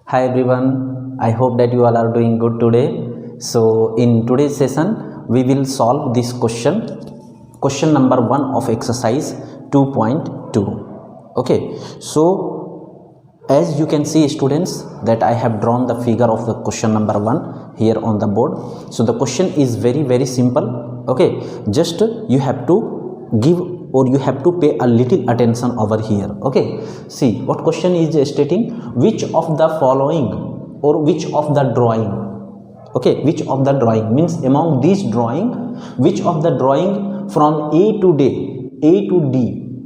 Hi everyone, I hope that you all are doing good today. So in today's session, we will solve this question number 1 of exercise 2.2. Okay, so as you can see students that I have drawn the figure of the question number 1 here on the board. So the question is very simple. Okay, just you have to give or you have to pay a little attention over here. Okay, see what question is stating, which of the following or which of the drawing, okay, which of the drawing means among these drawing, which of the drawing from A to D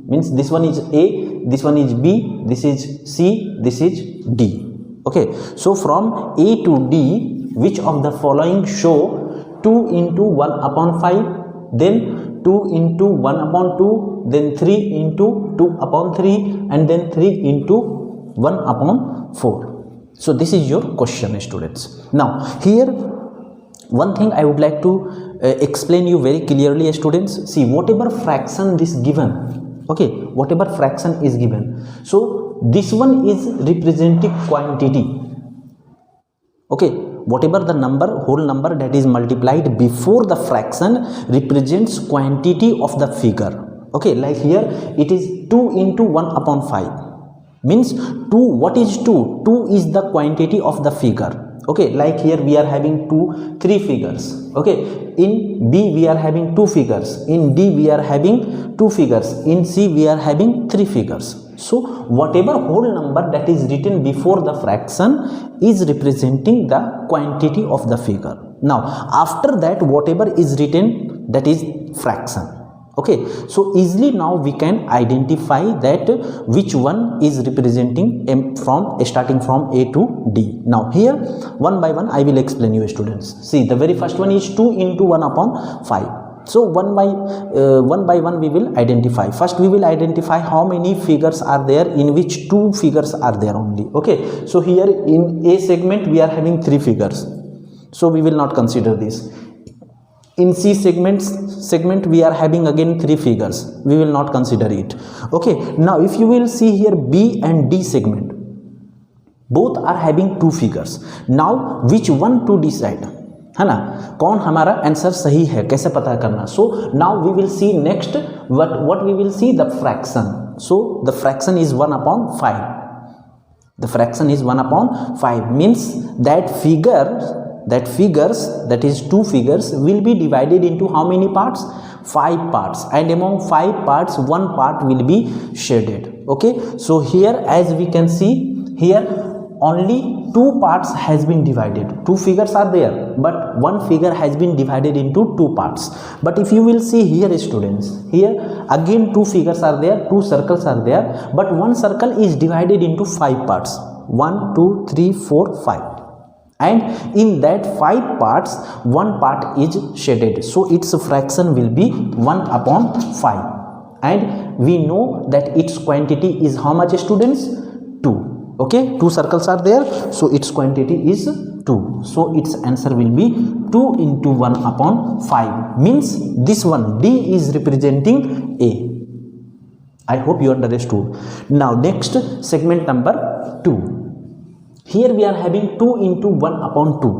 means this one is A, this one is B, this is C, this is D. Okay, so from A to D, which of the following show 2 into 1 upon 5, then 2 into 1 upon 2, then 3 into 2 upon 3, and then 3 into 1 upon 4. So this is your question, students. Now here one thing I would like to explain you very clearly, students. See, whatever fraction this given, okay, whatever fraction is given, so this one is representing quantity. Okay, whatever the number, whole number that is multiplied before the fraction represents quantity of the figure. Okay, like here it is 2 into 1 upon 5 means 2. What is 2? 2 is the quantity of the figure. Okay, like here we are having 3 figures. Okay, in B we are having 2 figures, in D we are having 2 figures, in C we are having 3 figures. So whatever whole number that is written before the fraction is representing the quantity of the figure. Now after that whatever is written, that is fraction. Okay, so easily now we can identify that which one is representing from starting from A to D. Now here one by one I will explain you, students. See, the very first one is 2 into 1 upon 5. So one by one we will identify. First we will identify how many figures are there, in which 2 figures are there only. Okay, so here in A segment we are having 3 figures, so we will not consider this. In C segment we are having again 3 figures, we will not consider it. Okay, now if you will see here B and D segment, both are having 2 figures. Now which one to decide, है ना, कौन हमारा answer सही है, कैसे पता करना. So now we will see next what we will see, the fraction. So the fraction is 1 upon 5. The fraction is 1 upon 5 means that figures, that is 2 figures, will be divided into how many parts? 5 parts, and among 5 parts 1 part will be shaded. Okay, so here as we can see here only 2 parts has been divided. 2 figures are there, but 1 figure has been divided into 2 parts. But if you will see here, students, here again 2 figures are there, 2 circles are there, but 1 circle is divided into 5 parts. 1 2 3 4 5, and in that 5 parts 1 part is shaded, so its fraction will be 1 upon 5, and we know that its quantity is how much, students? 2. Okay, 2 circles are there, so its quantity is 2, so its answer will be 2 into 1 upon 5 means this one D is representing A. I hope you understood. Now next, segment number 2. Here we are having 2 into 1 upon 2.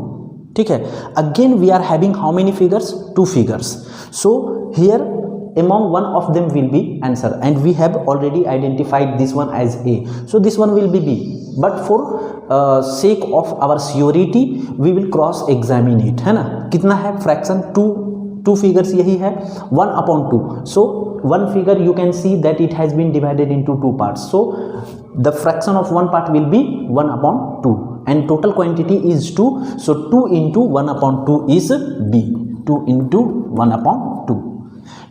ठीक है, again we are having how many figures? 2 figures. So here among one of them will be answer, and we have already identified this one as A, so this one will be B. But for sake of our surety we will cross examine it, है ना. कितना है fraction? 2 figures यही है, 1 upon 2. So one figure you can see that it has been divided into 2 parts, so the fraction of 1 part will be 1 upon 2, and total quantity is 2, so 2 into 1 upon 2 is B. 2 into 1 upon 2.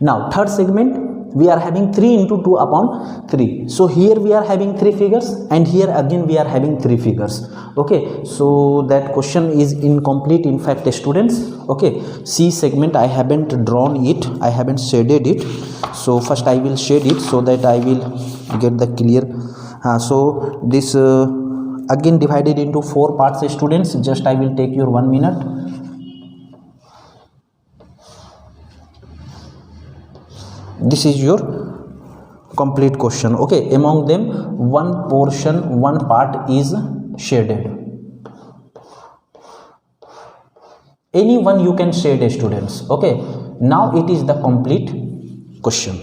Now third segment we are having 3 into 2 upon 3. So here we are having 3 figures, and here again we are having 3 figures. Okay, so that question is incomplete in fact, students. Okay, C segment I haven't drawn it, I haven't shaded it, so first I will shade it so that I will get the clear. So this again divided into 4 parts, students. Just I will take your 1 minute. This is your complete question. Okay, among them one part is shaded. Any one you can shade, students. Okay, now it is the complete question.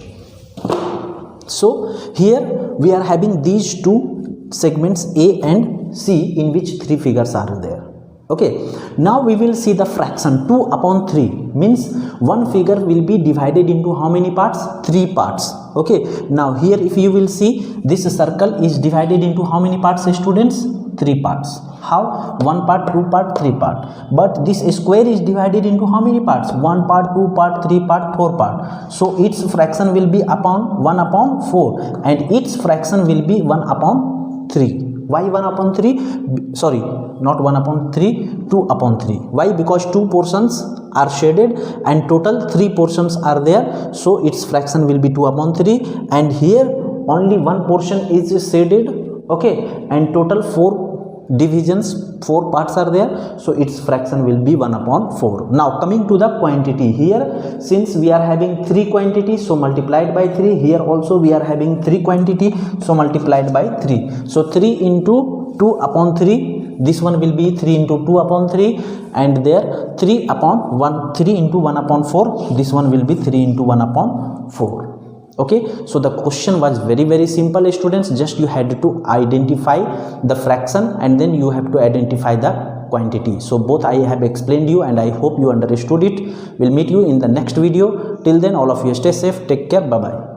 So here we are having these two segments A and C in which three figures are there. Okay, now we will see the fraction 2 upon 3 means one figure will be divided into how many parts? 3 parts. Okay, now here if you will see, this circle is divided into how many parts, students? 3 parts. How? 1 part, 2 part, 3 part. But this square is divided into how many parts? 1 part, 2 part, 3 part, 4 part. So its fraction will be upon 1 upon 4 and its fraction will be 1 upon 3. Why 1 upon 3? Sorry, not 1 upon 3, 2 upon 3. Why? Because 2 portions are shaded and total 3 portions are there. So its fraction will be 2 upon 3 and here only one portion is shaded. Okay, and total 4 divisions, 4 parts are there, so its fraction will be 1 upon 4. Now coming to the quantity, here since we are having 3 quantities, so multiplied by 3. Here also we are having 3 quantity, so multiplied by 3. So 3 into 2 upon 3, this one will be 3 into 2 upon 3 and there 3 upon 1, 3 into 1 upon 4, this one will be 3 into 1 upon 4. Okay, so the question was very simple, students. Just you had to identify the fraction and then you have to identify the quantity. So both I have explained you and I hope you understood it. We'll meet you in the next video. Till then, all of you stay safe, take care, bye bye.